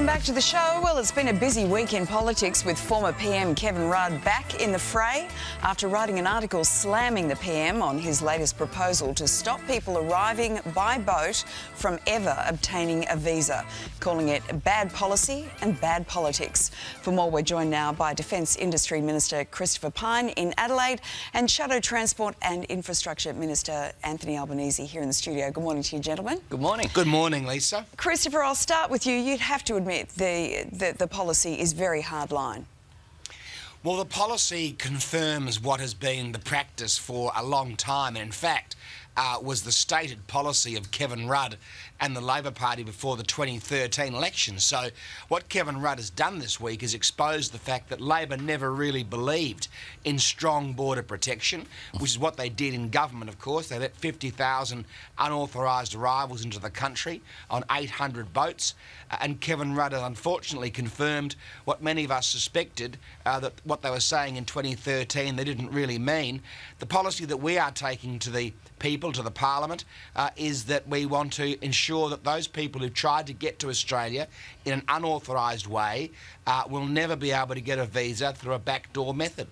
Welcome back to the show. Well, it's been a busy week in politics with former PM Kevin Rudd back in the fray after writing an article slamming the PM on his latest proposal to stop people arriving by boat from ever obtaining a visa, calling it bad policy and bad politics. For more, we're joined now by Defence Industry Minister Christopher Pyne in Adelaide and Shadow Transport and Infrastructure Minister Anthony Albanese here in the studio. Good morning to you, gentlemen. Good morning. Good morning, Lisa. Christopher, I'll start with you. You'd have to admit the policy is very hardline. Well, the policy confirms what has been the practice for a long time. In fact, was the stated policy of Kevin Rudd and the Labor Party before the 2013 election. So what Kevin Rudd has done this week is exposed the fact that Labor never really believed in strong border protection, which is what they did in government, of course. They let 50,000 unauthorised arrivals into the country on 800 boats. And Kevin Rudd has unfortunately confirmed what many of us suspected, that what they were saying in 2013 they didn't really mean. The policy that we are taking to the people, to the Parliament, is that we want to ensure that those people who tried to get to Australia in an unauthorised way will never be able to get a visa through a backdoor method.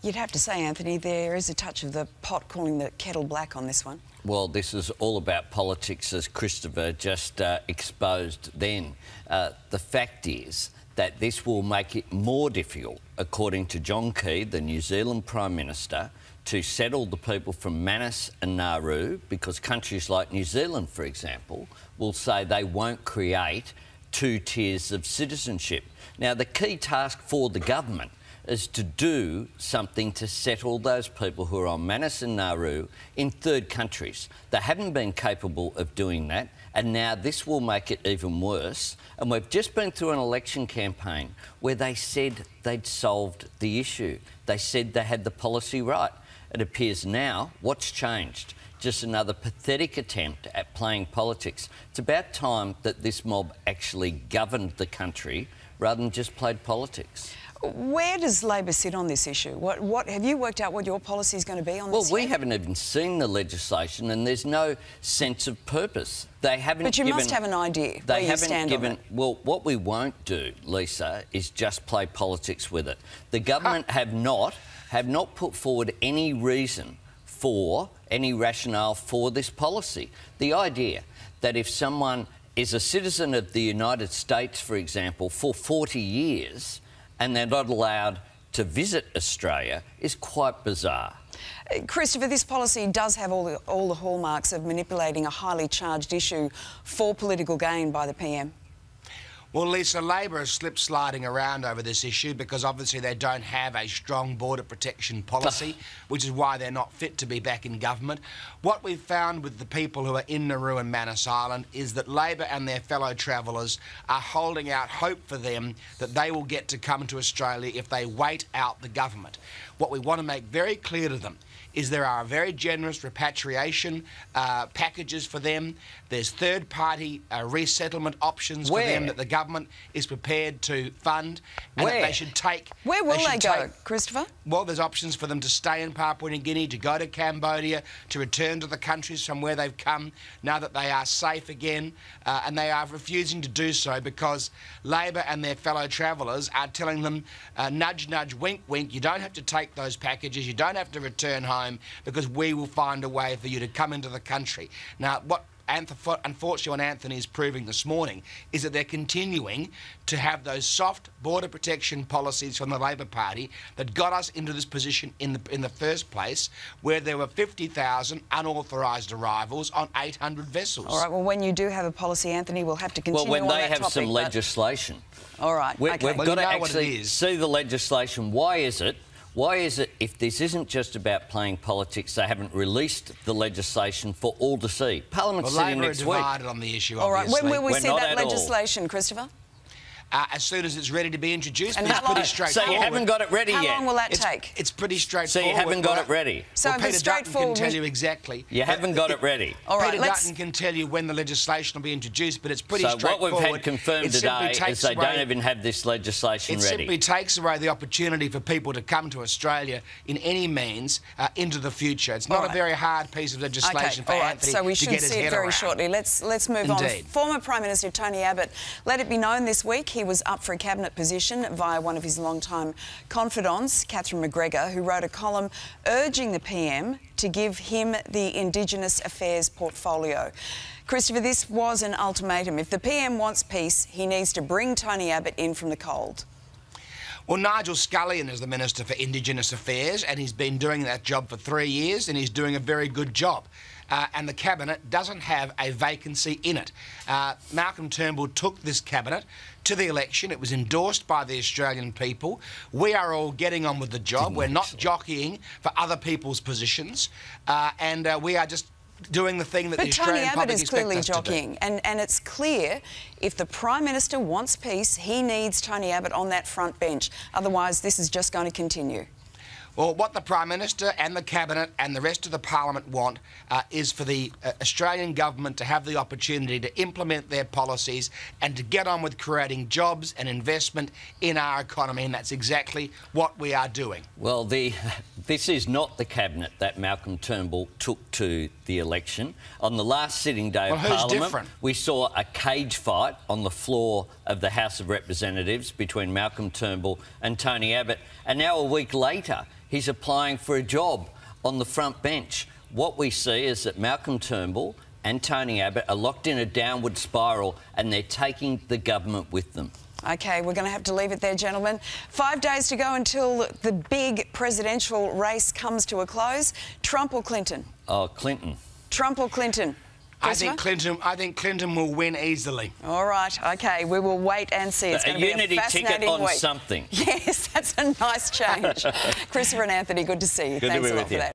You'd have to say, Anthony, there is a touch of the pot calling the kettle black on this one. Well, this is all about politics, as Christopher just exposed then. The fact is that this will make it more difficult, according to John Key, the New Zealand Prime Minister, to settle the people from Manus and Nauru, because countries like New Zealand, for example, will say they won't create two tiers of citizenship. Now, the key task for the government is to do something to settle those people who are on Manus and Nauru in third countries. They haven't been capable of doing that, and now this will make it even worse. And we've just been through an election campaign where they said they'd solved the issue. They said they had the policy right. It appears now, what's changed? Just another pathetic attempt at playing politics. It's about time that this mob actually governed the country rather than just played politics. Where does Labor sit on this issue? What have you worked out what your policy is going to be on this? Well, we haven't even seen the legislation, and there's no sense of purpose. They haven't. But you must have an idea where you stand on it. Well, what we won't do, Lisa, is just play politics with it. The government have not put forward any reason for, any rationale for this policy. The idea that if someone is a citizen of the United States, for example, for 40 years and they're not allowed to visit Australia is quite bizarre. Christopher, this policy does have all the hallmarks of manipulating a highly charged issue for political gain by the PM. Well, Lisa, Labor is slip-sliding around over this issue because obviously they don't have a strong border protection policy, which is why they're not fit to be back in government. What we've found with the people who are in Nauru and Manus Island is that Labor and their fellow travellers are holding out hope for them that they will get to come to Australia if they wait out the government. What we want to make very clear to them is there are very generous repatriation packages for them. There's third-party resettlement options for them that the government is prepared to fund and that they should take. Where will they go, Christopher? Well, there's options for them to stay in Papua New Guinea, to go to Cambodia, to return to the countries from where they've come now that they are safe again, and they are refusing to do so because Labor and their fellow travellers are telling them, nudge, nudge, wink, wink, you don't have to take those packages, you don't have to return home, because we will find a way for you to come into the country. Now, what unfortunately what Anthony is proving this morning is that they're continuing to have those soft border protection policies from the Labor Party that got us into this position in the first place, where there were 50,000 unauthorised arrivals on 800 vessels. All right, well, when you do have a policy, Anthony, we'll have to continue on that topic. Well, when they have some legislation. All right, We've got to actually see the legislation. Why is it, if this isn't just about playing politics, they haven't released the legislation for all to see? Parliament's sitting next week. Labor are divided on the issue, all right, obviously. when will we see that legislation, Christopher? as soon as it's ready to be introduced. And It's pretty So straightforward. you haven't got it ready How yet? long will that take? It's pretty So straightforward. you haven't got it ready? So Well, if it's Peter Dutton can straightforward... tell you exactly. You haven't got it ready? All right, Peter let's... Dutton can tell you when the legislation will be introduced, but it's pretty So what straightforward. we've had confirmed It simply today is takes they don't away- even have this legislation It ready. simply takes away the opportunity for people to come to Australia in any means into the future. It's not All right. a very hard piece of legislation for all right. Anthony So we to should get his see it head very around. shortly. Let's move on. Indeed. Former Prime Minister Tony Abbott let it be known this week he was up for a cabinet position via one of his longtime confidants, Catherine McGregor, who wrote a column urging the PM to give him the Indigenous Affairs portfolio. Christopher, this was an ultimatum. If the PM wants peace, he needs to bring Tony Abbott in from the cold. Well, Nigel Scullion is the Minister for Indigenous Affairs, and he's been doing that job for 3 years, and he's doing a very good job. And the Cabinet doesn't have a vacancy in it. Malcolm Turnbull took this Cabinet to the election. It was endorsed by the Australian people. We are all getting on with the job. We're not jockeying for other people's positions, and we are just doing the thing that the Australian But Tony public Abbott is expect clearly us to do. jockeying, and it's clear if the Prime Minister wants peace, he needs Tony Abbott on that front bench. Otherwise, this is just going to continue. Well, what the Prime Minister and the Cabinet and the rest of the Parliament want is for the Australian government to have the opportunity to implement their policies and to get on with creating jobs and investment in our economy, and that's exactly what we are doing. Well, this is not the Cabinet that Malcolm Turnbull took to the election. On the last sitting day of who's Parliament, different? we saw a cage fight on the floor of the House of Representatives between Malcolm Turnbull and Tony Abbott, and now a week later, he's applying for a job on the front bench. What we see is that Malcolm Turnbull and Tony Abbott are locked in a downward spiral, and they're taking the government with them. OK, we're going to have to leave it there, gentlemen. 5 days to go until the big presidential race comes to a close. Trump or Clinton? Oh, Clinton. Trump or Clinton? I think Clinton will win easily. All right, OK, we will wait and see. It's going to be a unity fascinating ticket on week. something. Yes, that's a nice change. Christopher and Anthony, good to see you. Good to Thanks be a lot with for you. that.